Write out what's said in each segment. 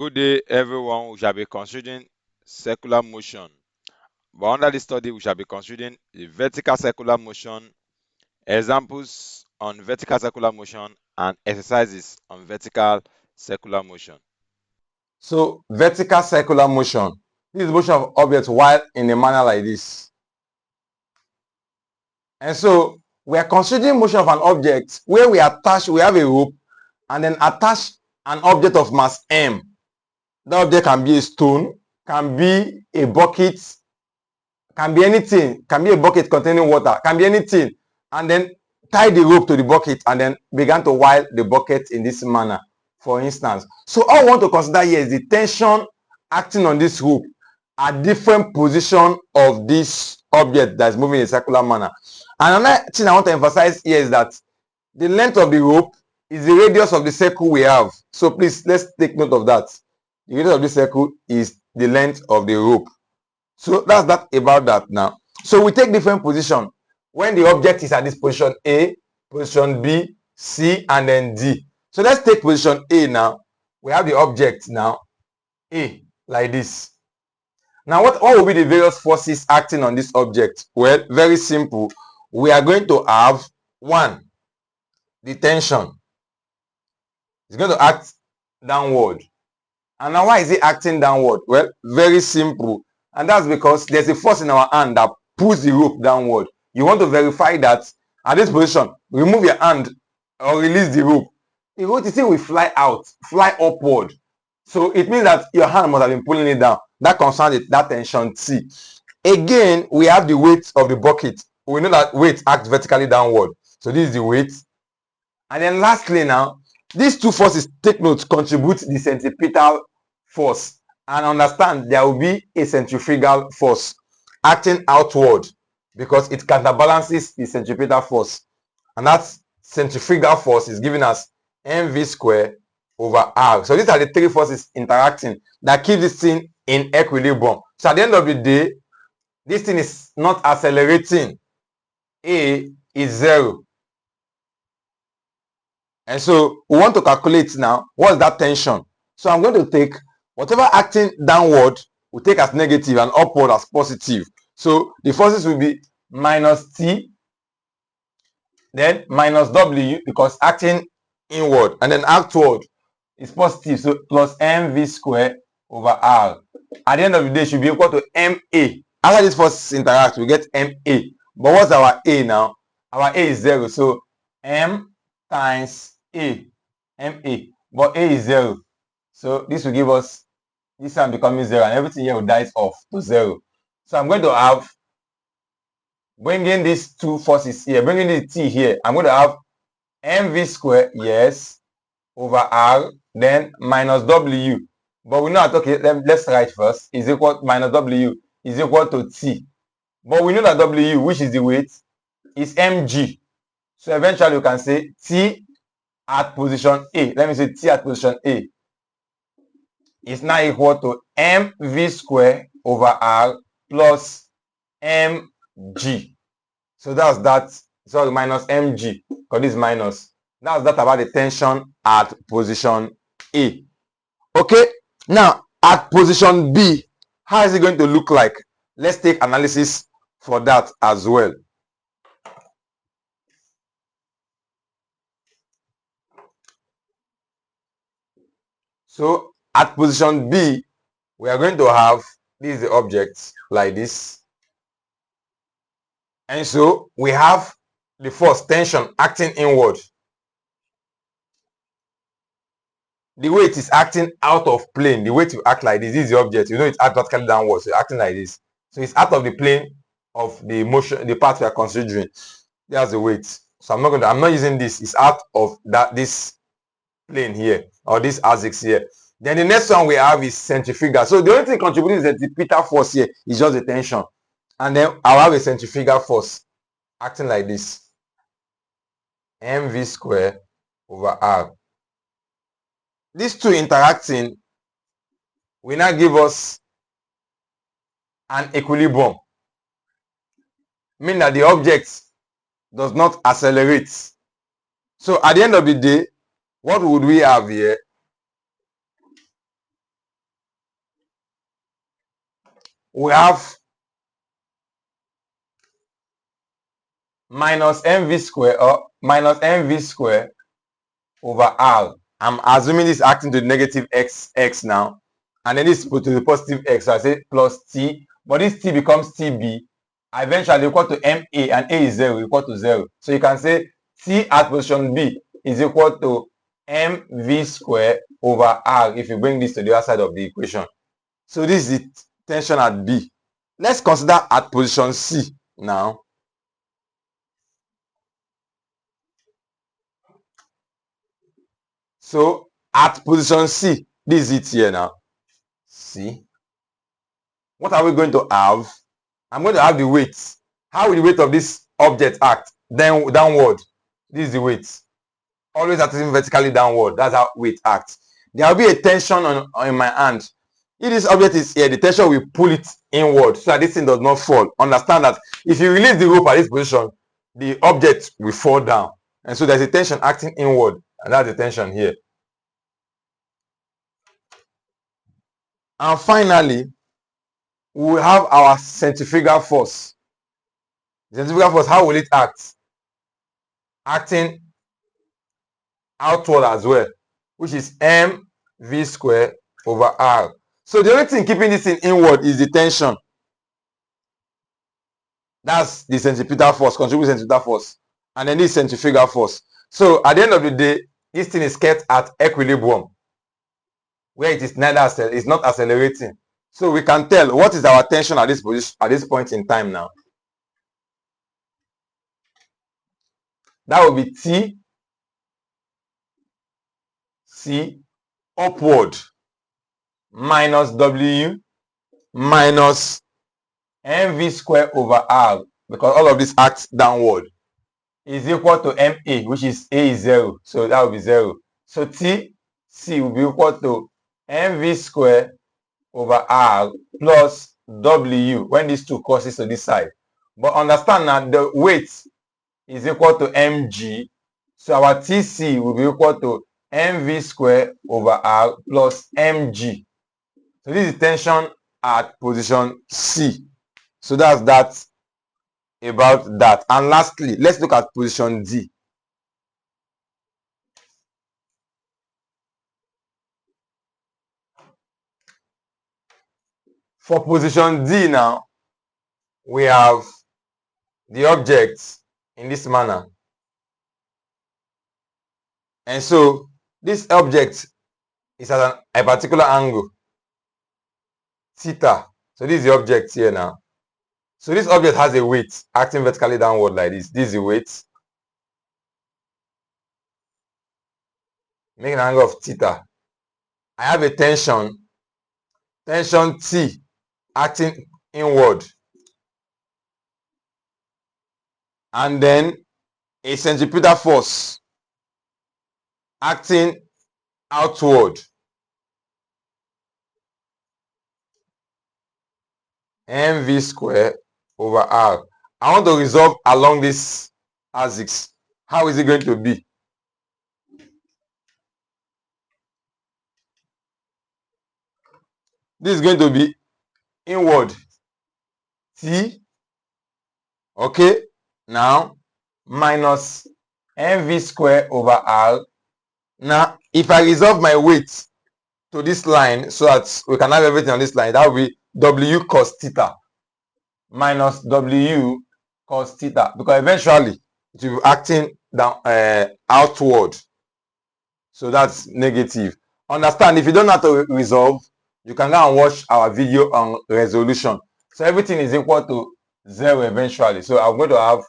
Good day, everyone. We shall be considering circular motion. But under this study, we shall be considering the vertical circular motion, examples on vertical circular motion, and exercises on vertical circular motion. So vertical circular motion. This is motion of objects while in a manner like this. And so we are considering motion of an object where we have a rope and then attach an object of mass m. The object can be a stone, can be a bucket, can be anything, can be a bucket containing water, can be anything, and then tie the rope to the bucket and then began to while the bucket in this manner, for instance. So all we want to consider here is the tension acting on this rope at different position of this object that is moving in a circular manner. And another thing I want to emphasize here is that the length of the rope is the radius of the circle we have. So please, let's take note of that. The radius of the circle is the length of the rope. So that's that about that now. So we take different position when the object is at this position A, position B, C, and then D. So let's take position A now. We have the object now, A, like this. Now, what will be the various forces acting on this object? Well, very simple. We are going to have one, the tension. It's going to act downward. And now, why is it acting downward? Well, very simple. And that's because there's a force in our hand that pulls the rope downward. You want to verify that at this position, remove your hand or release the rope. The rope will fly out, fly upward. So it means that your hand must have been pulling it down. That concerns that tension T. Again, we have the weight of the bucket. We know that weight acts vertically downward. So this is the weight. And then lastly now, these two forces, take note, contribute the centripetal force. And understand there will be a centrifugal force acting outward because it counterbalances the centripetal force. And that centrifugal force is giving us mv squared over r. So these are the three forces interacting that keep this thing in equilibrium. So at the end of the day, this thing is not accelerating. A is 0. And so we want to calculate now what's that tension. So I'm going to take whatever acting downward, we take as negative and upward as positive. So the forces will be minus T, then minus W because acting inward, and then outward is positive. So plus mv squared over r. At the end of the day, it should be equal to ma. After these forces interact, we get ma. But what's our a now? Our a is 0. So m times a, ma. But a is 0. So this will give us this one becoming 0, and everything here will dice off to 0. So I'm going to have, bringing these two forces here, bringing the t here, I'm going to have mv squared, yes, over r, then minus w. But we know that, okay, let's write first, is equal, minus w is equal to t. But we know that w, which is the weight, is mg. So eventually you can say t at position A. Let me say t at position A is now equal to mv squared over r plus mg. So that's that. So minus mg, because this is minus. That's that about the tension at position A. Okay, now at position B, how is it going to look like? Let's take analysis for that as well. So at position B, we are going to have, this is the object like this. And so we have the force, tension acting inward. The weight is acting out of plane. The weight will act like this. This is the object. You know it's acting vertically downwards. So acting like this. So it's out of the plane of the motion, the part we are considering. There's the weight. So I'm not using this. It's out of this plane here, or this axis here. Then the next one we have is centrifugal. So the only thing contributing to the centripetal force here is just the tension. And then I'll have a centrifugal force acting like this. mv squared over r. These two interacting will now give us an equilibrium, meaning that the object does not accelerate. So at the end of the day, what would we have here? we have minus mv square or minus mv square over r. I'm assuming this is acting to the negative x now, and then this to the positive x. So I say plus t, but this t becomes tb, eventually equal to ma, and a is 0, equal to 0. So you can say t at position b is equal to mv square over r if you bring this to the other side of the equation. So this is the tension at b. Let's consider at position c now. So at position C, this is it here now. C. What are we going to have? I'm going to have the weight. How will the weight of this object act? Then downward. This is the weight. Always acting vertically downward. That's how weight acts. There will be a tension on my hand. If this object is here, the tension will pull it inward so that this thing does not fall. Understand that if you release the rope at this position, the object will fall down. And so there's a tension acting inward. And that's the tension here. And finally, we will have our centrifugal force. The centrifugal force, how will it act? Acting outward as well, which is mv square over r. So the only thing keeping this thing inward is the tension. That's the centripetal force, contributing centripetal force. And then this centrifugal force. So at the end of the day, this thing is kept at equilibrium, where it is neither it's not accelerating. So we can tell what is our tension at this position, at this point in time now. That will be T C upward minus W minus mv square over r, because all of this acts downward, is equal to ma, which is a is 0. So that will be 0. So T C will be equal to mv square over r plus W when these two crosses to this side. But understand that the weight is equal to mg. So our TC will be equal to mv square over r plus mg. So this is tension at position C. So that's that about that. And lastly, let's look at position D. For position D now, we have the object in this manner. And so this object is at a particular angle, theta. So this is the object here now. So this object has a weight acting vertically downward like this. This is the weight. Make an angle of theta. I have a tension T acting inward. And then a centripetal force acting outward. mv square over r. I want to resolve along this axis. How is it going to be? This is going to be inward T, okay, now minus mv square over r. Now, if I resolve my weight to this line so that we can have everything on this line, that will be W cos theta minus W cos theta, because eventually it will be acting down outward. So that's negative. Understand, if you don't know how to resolve, you can go and watch our video on resolution. So everything is equal to 0 eventually. So I'm going to have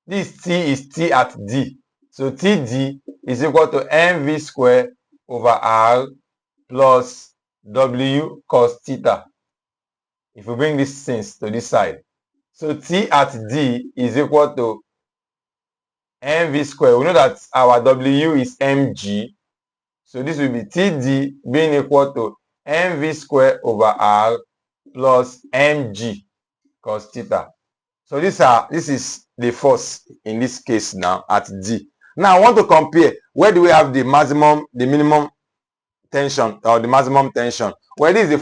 this T is T at D. So TD is equal to mv square over r plus W cos theta. If we bring these things to this side. So T at D is equal to mv square. We know that our W is mg. So this will be TD being equal to mv square over r plus mg cos theta. So this is the force in this case now at D. Now I want to compare, where do we have the maximum, the minimum tension, or the maximum tension? Well, this is the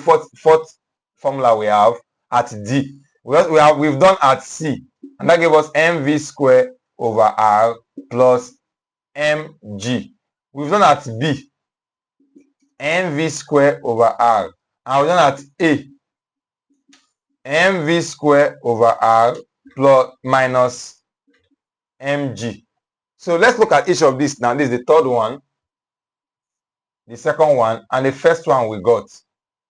formula we have at D. We've done at C, and that gave us mv squared over r plus mg. We've done at B, mv squared over r, and we've done at A, mv squared over r plus minus mg. So let's look at each of these now. This is the third one, the second one, and the first one we got.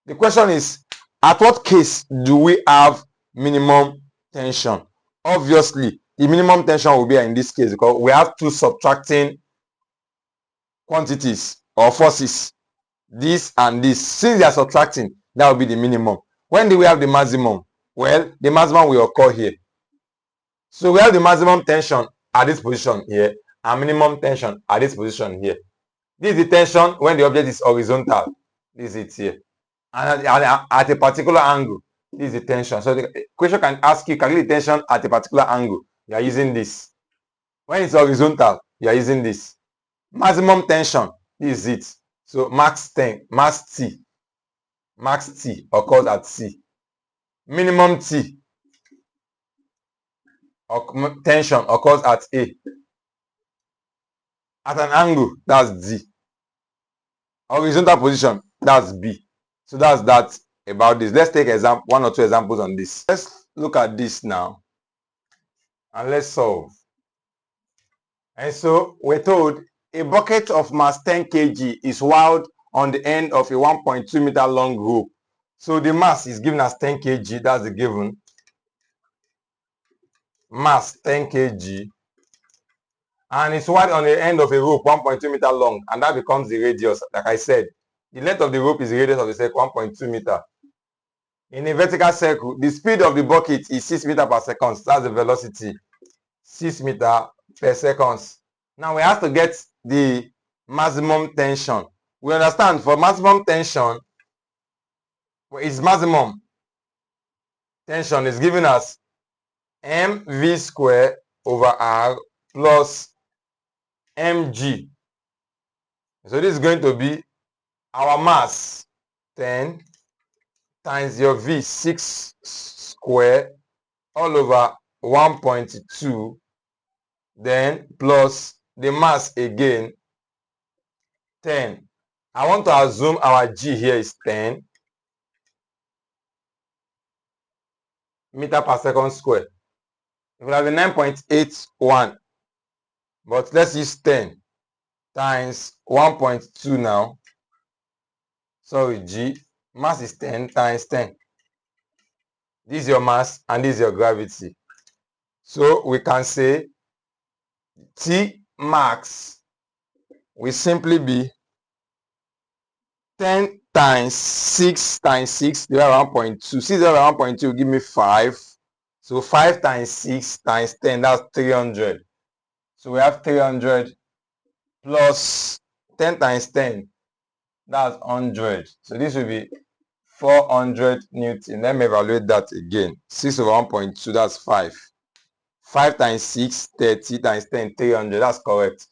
The question is, at what case do we have minimum tension? Obviously, the minimum tension will be in this case because we have two subtracting quantities or forces, this and this. Since they are subtracting, that will be the minimum. When do we have the maximum? Well, the maximum will occur here. So we have the maximum tension at this position here and minimum tension at this position here. This is the tension when the object is horizontal. This is it here. And at a particular angle, this is the tension. So the question can ask you, calculate the tension at a particular angle. You are using this. When it's horizontal, you are using this. Maximum tension, this is it. So max T occurs at C. Minimum T tension occurs at A. At an angle, that's D. Horizontal position, that's B. So that's that about this. Let's take one or two examples on this. Let's look at this now and let's solve. And so we're told a bucket of mass 10 kg is wound on the end of a 1.2 meter long rope. So the mass is given as 10 kg, that's the given. Mass 10 kg. And it's wound on the end of a rope 1.2 meter long, and that becomes the radius. Like I said, the length of the rope is the radius of the circle, 1.2 meter. In a vertical circle, the speed of the bucket is 6 meters per second. That's the velocity, 6 meters per second. Now we have to get the maximum tension. We understand for maximum tension, its maximum tension is given as mv squared over r plus mg. So this is going to be our mass 10 times your v 6 square all over 1.2, then plus the mass again 10. I want to assume our g here is 10 meter per second square. It will have a 9.81, but let's use 10 times 1.2 now. Sorry, g mass is 10 times 10. This is your mass and this is your gravity. So we can say T max will simply be 10 times 6 times 6 divided by 1.2. 6 divided by 1.2 will give me 5. So 5 times 6 times 10, that's 300. So we have 300 plus 10 times 10, that's 100. So this will be 400 Newton. Let me evaluate that again. 6 over 1.2, that's 5. 5 times 6, 30 times 10, 300. That's correct.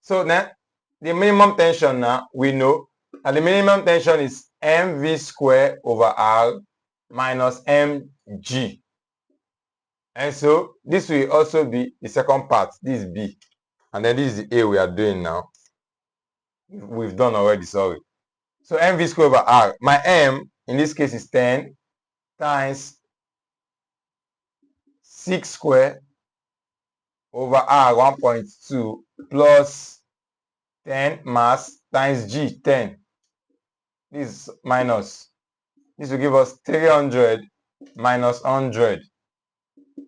So then the minimum tension now, we know that the minimum tension is mv squared over r minus mg. And so this will also be the second part. This is B. And then this is the A we are doing now. We've done already, sorry. So mv squared over r. My m in this case is 10 times 6 squared over r 1.2 plus 10 mass times g 10. This is minus. This will give us 300 minus 100.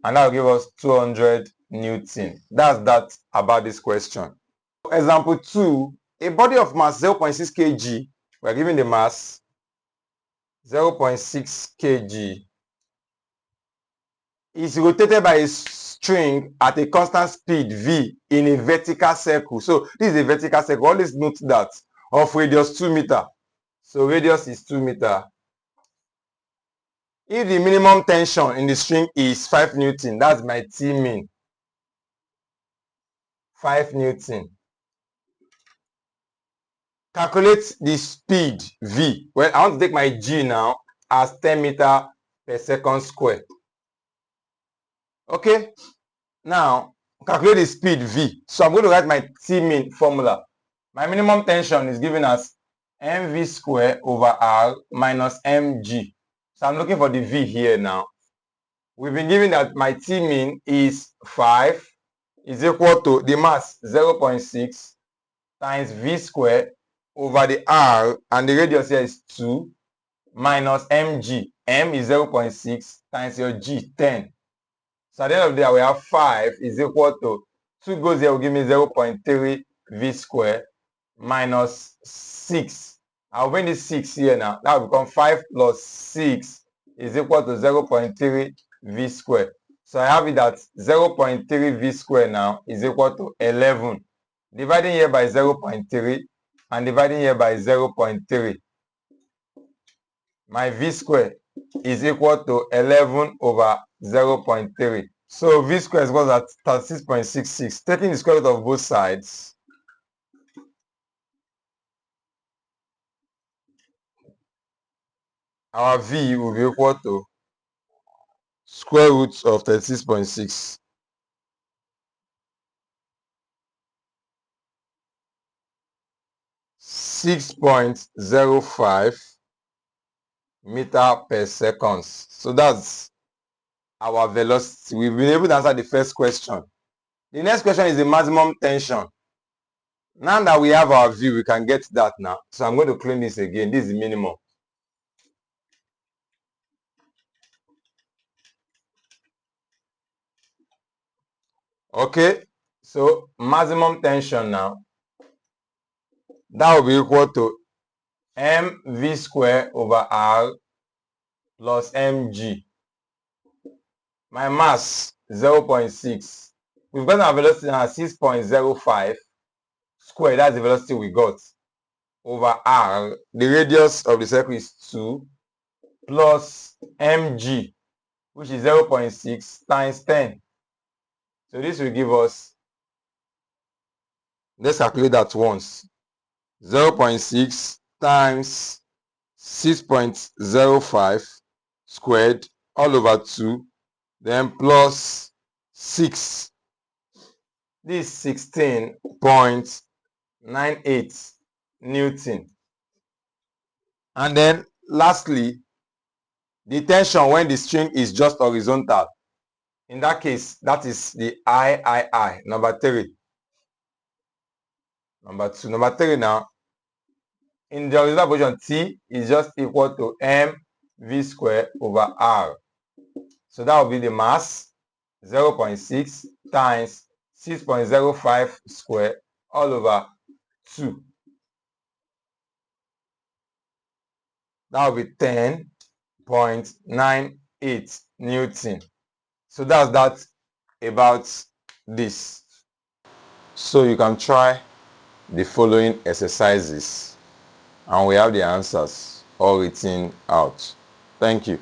And that will give us 200 Newton. That's that about this question. Example 2. A body of mass 0.6 kg. We are given the mass 0.6 kg is rotated by a string at a constant speed v in a vertical circle. So this is a vertical circle. Always note that of radius 2 meters. So radius is 2 meters. If the minimum tension in the string is 5 Newton, that's my T min. 5 Newton. Calculate the speed v. Well, I want to take my g now. as 10 meter per second square. Okay, now calculate the speed V. So I'm going to write my Tmin formula. My minimum tension is given as mv square over r minus mg. So I'm looking for the V here now. We've been given that my Tmin is 5 is equal to the mass 0.6 times V square over the r, and the radius here is 2, minus mg. M is 0.6 times your g, 10. So at the end of the day, we have 5 is equal to 2 goes here will give me 0.3 V square minus 6. I'll bring this 6 here now. That will become 5 plus 6 is equal to 0.3 V square. So I have it that 0.3 V square now is equal to 11. Dividing here by 0.3 and dividing here by 0.3. My V square is equal to 11 over 0.3. So V square is equal to 36.66. Taking the square root of both sides, our V will be equal to square root of 36.6. 6.05 meter per second. So that's our velocity. We've been able to answer the first question. The next question is the maximum tension. Now that we have our V, we can get that now. So I'm going to clean this again. This is the minimum. Okay, so maximum tension now, that will be equal to mv square over r plus mg. My mass 0.6. We've got our velocity now 6.05 square. That's the velocity we got over r. The radius of the circle is 2 plus mg, which is 0.6 times 10. So this will give us, let's calculate that once. 0.6 times 6.05 squared all over 2, then plus 6. This is 16.98 Newton. And then lastly, the tension when the string is just horizontal. In that case, that is the III, number 3. Number 2. Number 3 now, in the horizontal position, T is just equal to mv square over r. So that will be the mass 0.6 times 6.05 square all over 2. That will be 10.98 Newton. So that's that about this. So you can try the following exercises and we have the answers all written out. Thank you.